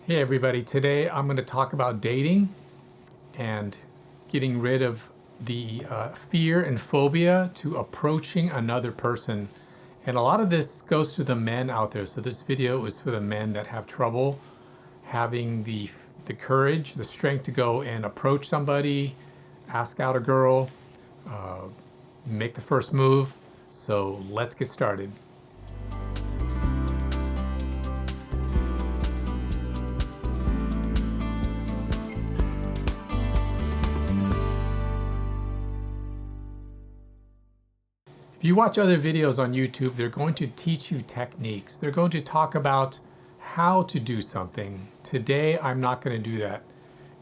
Hey everybody, today I'm going to talk about dating and getting rid of the fear and phobia to approaching another person. And a lot of this goes to the men out there. So this video is for the men that have trouble having the courage, the strength to go and approach somebody, ask out a girl, make the first move. So let's get started. If you watch other videos on YouTube, they're going to teach you techniques. They're going to talk about how to do something. Today, I'm not going to do that.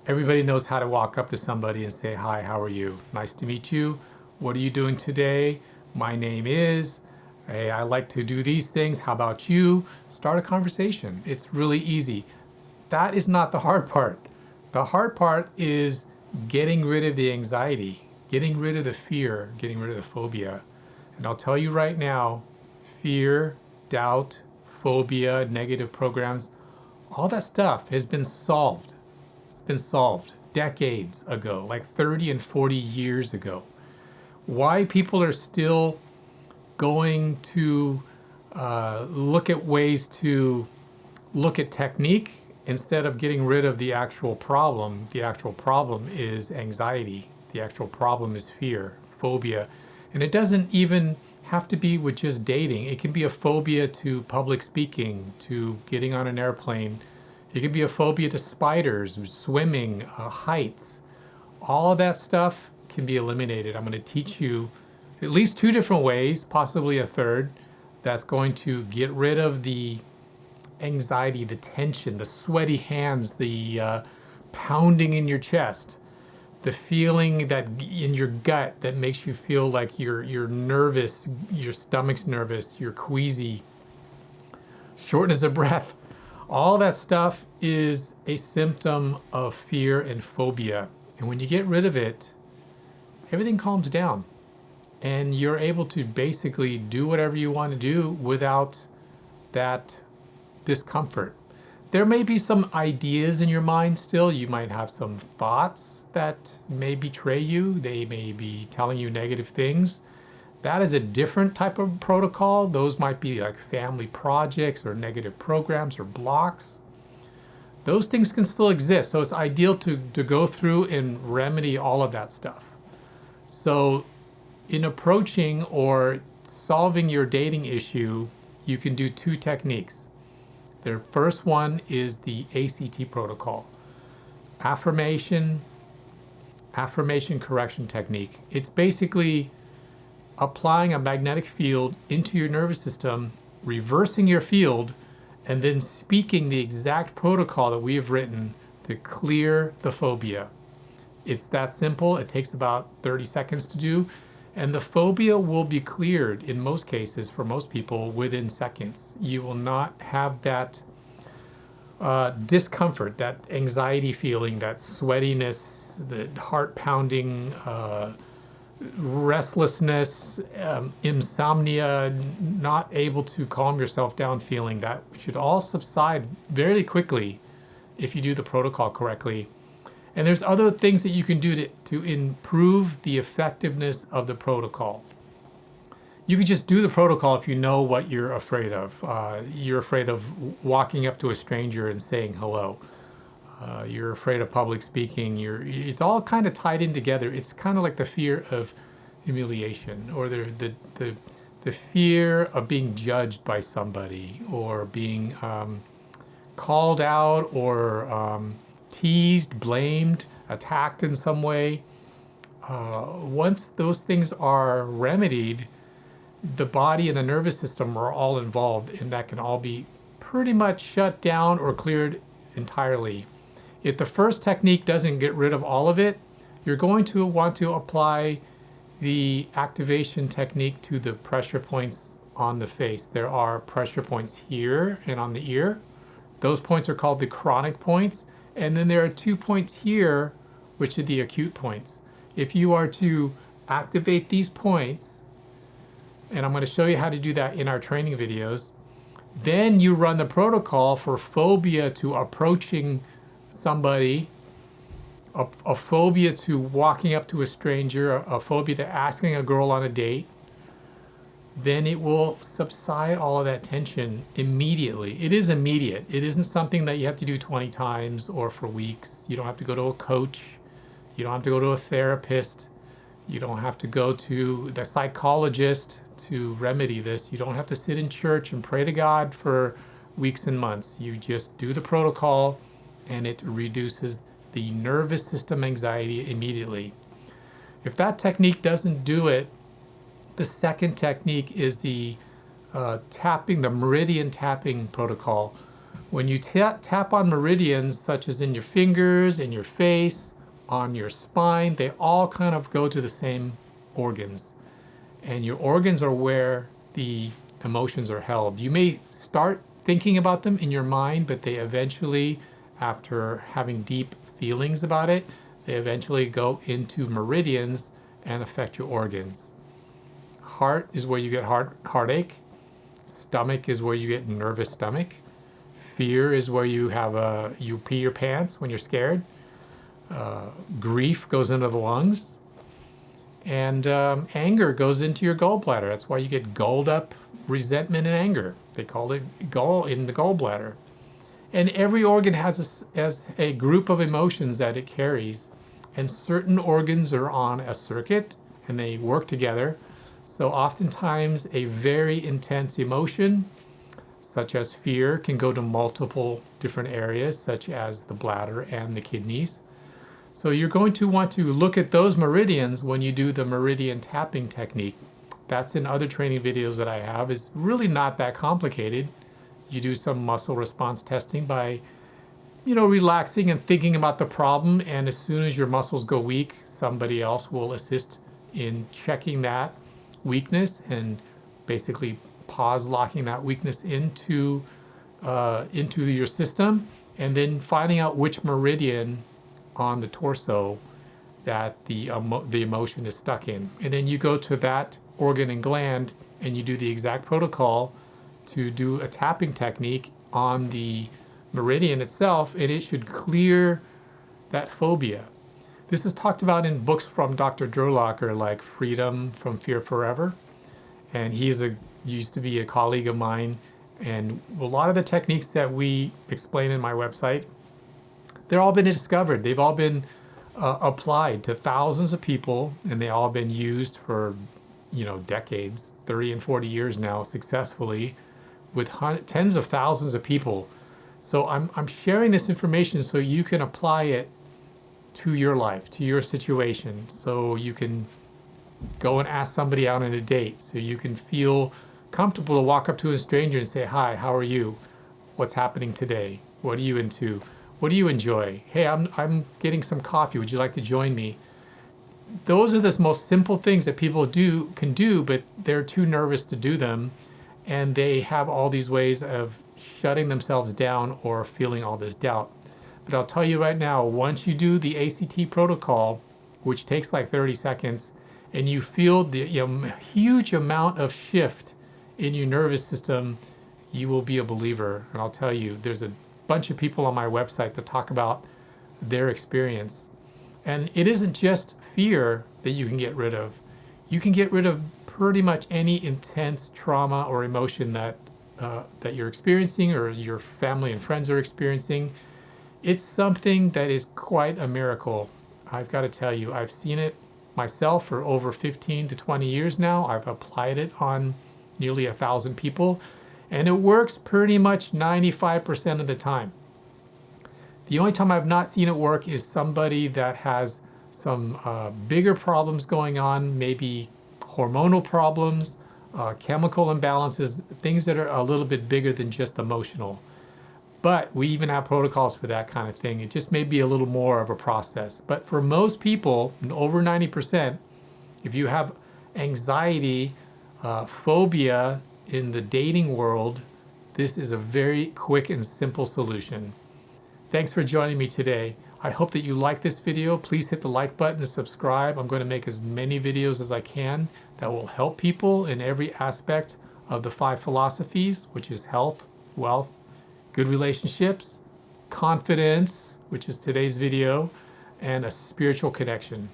Everybody knows how to walk up to somebody and say, "Hi, how are you? Nice to meet you. What are you doing today? My name is, hey, I like to do these things. How about you?" Start a conversation. It's really easy. That is not the hard part. The hard part is getting rid of the anxiety, getting rid of the fear, getting rid of the phobia. And I'll tell you right now, fear, doubt, phobia, negative programs, all that stuff has been solved. It's been solved decades ago, like 30 and 40 years ago. Why people are still going to look at ways to look at technique instead of getting rid of the actual problem. The actual problem is anxiety. The actual problem is fear, phobia. And it doesn't even have to be with just dating. It can be a phobia to public speaking, to getting on an airplane. It can be a phobia to spiders, swimming, heights. All of that stuff can be eliminated. I'm going to teach you at least 2 different ways, possibly a third, that's going to get rid of the anxiety, the tension, the sweaty hands, the pounding in your chest, the feeling that in your gut that makes you feel like you're nervous, your stomach's nervous, you're queasy, shortness of breath. All that stuff is a symptom of fear and phobia. And when you get rid of it, everything calms down. And you're able to basically do whatever you want to do without that discomfort. There may be some ideas in your mind still. You might have some thoughts that may betray you. They may be telling you negative things. That is a different type of protocol. Those might be like family projects or negative programs or blocks. Those things can still exist. So it's ideal to go through and remedy all of that stuff. So in approaching or solving your dating issue, you can do 2 techniques. The first one is the ACT protocol, affirmation correction technique. It's basically applying a magnetic field into your nervous system, reversing your field, and then speaking the exact protocol that we have written to clear the phobia. It's that simple. It takes about 30 seconds to do, and the phobia will be cleared in most cases for most people within seconds. You will not have that discomfort, that anxiety feeling, that sweatiness, the heart pounding, restlessness, insomnia, not able to calm yourself down feeling. That should all subside very quickly if you do the protocol correctly. And there's other things that you can do to improve the effectiveness of the protocol. You can just do the protocol if you know what you're afraid of. You're afraid of walking up to a stranger and saying hello. You're afraid of public speaking. It's all kind of tied in together. It's kind of like the fear of humiliation, or the fear of being judged by somebody, or being called out, or teased, blamed, attacked in some way. Once those things are remedied, the body and the nervous system are all involved, and that can all be pretty much shut down or cleared entirely. If the first technique doesn't get rid of all of it, you're going to want to apply the activation technique to the pressure points on the face. There are pressure points here and on the ear. Those points are called the chronic points. And then there are 2 points here, which are the acute points. If you are to activate these points, and I'm going to show you how to do that in our training videos, Then you run the protocol for phobia to approaching somebody, a phobia to walking up to a stranger, a phobia to asking a girl on a date. Then it will subside all of that tension immediately. It is immediate. It isn't something that you have to do 20 times or for weeks. You don't have to go to a coach. You don't have to go to a therapist. You don't have to go to the psychologist to remedy this. You don't have to sit in church and pray to God for weeks and months. You just do the protocol and it reduces the nervous system anxiety immediately. If that technique doesn't do it, the second technique is the tapping, the meridian tapping protocol. When you tap on meridians, such as in your fingers, in your face, on your spine, they all kind of go to the same organs. And your organs are where the emotions are held. You may start thinking about them in your mind, but they eventually, after having deep feelings about it, they eventually go into meridians and affect your organs. Heart is where you get heartache. Stomach is where you get nervous stomach. Fear is where you pee your pants when you're scared. Grief goes into the lungs. And anger goes into your gallbladder. That's why you get galled up resentment and anger. They call it gall in the gallbladder. And every organ has a group of emotions that it carries. And certain organs are on a circuit and they work together. So oftentimes a very intense emotion, such as fear, can go to multiple different areas, such as the bladder and the kidneys. So you're going to want to look at those meridians when you do the meridian tapping technique. That's in other training videos that I have. It's really not that complicated. You do some muscle response testing by, relaxing and thinking about the problem. And as soon as your muscles go weak, somebody else will assist in checking that weakness and basically pause locking that weakness into your system, and then finding out which meridian on the torso that the emotion is stuck in. And then you go to that organ and gland and you do the exact protocol to do a tapping technique on the meridian itself, and it should clear that phobia. This is talked about in books from Dr. Drolacher, like Freedom from Fear Forever. And he used to be a colleague of mine. And a lot of the techniques that we explain in my website, they've all been discovered. They've all been applied to thousands of people, and they all been used for, decades, 30 and 40 years now successfully with tens of thousands of people. So I'm sharing this information so you can apply it to your life, to your situation. So you can go and ask somebody out on a date. So you can feel comfortable to walk up to a stranger and say, "Hi, how are you? What's happening today? What are you into? What do you enjoy? Hey, I'm getting some coffee. Would you like to join me?" Those are the most simple things that people can do, but they're too nervous to do them. And they have all these ways of shutting themselves down or feeling all this doubt. But I'll tell you right now, once you do the ACT protocol, which takes like 30 seconds, and you feel the huge amount of shift in your nervous system, you will be a believer. And I'll tell you, there's a bunch of people on my website that talk about their experience. And it isn't just fear that you can get rid of. You can get rid of pretty much any intense trauma or emotion that you're experiencing or your family and friends are experiencing. It's something that is quite a miracle. I've got to tell you, I've seen it myself for over 15 to 20 years now. I've applied it on nearly 1,000 people, and it works pretty much 95% of the time. The only time I've not seen it work is somebody that has some bigger problems going on, maybe hormonal problems, chemical imbalances, things that are a little bit bigger than just emotional. But we even have protocols for that kind of thing. It just may be a little more of a process. But for most people, over 90%, if you have anxiety, phobia in the dating world, this is a very quick and simple solution. Thanks for joining me today. I hope that you like this video. Please hit the like button and subscribe. I'm going to make as many videos as I can that will help people in every aspect of the 5 philosophies, which is health, wealth, good relationships, confidence, which is today's video, and a spiritual connection.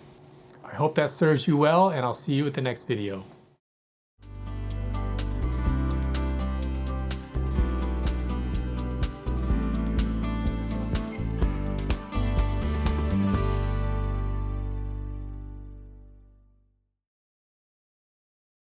I hope that serves you well, and I'll see you at the next video.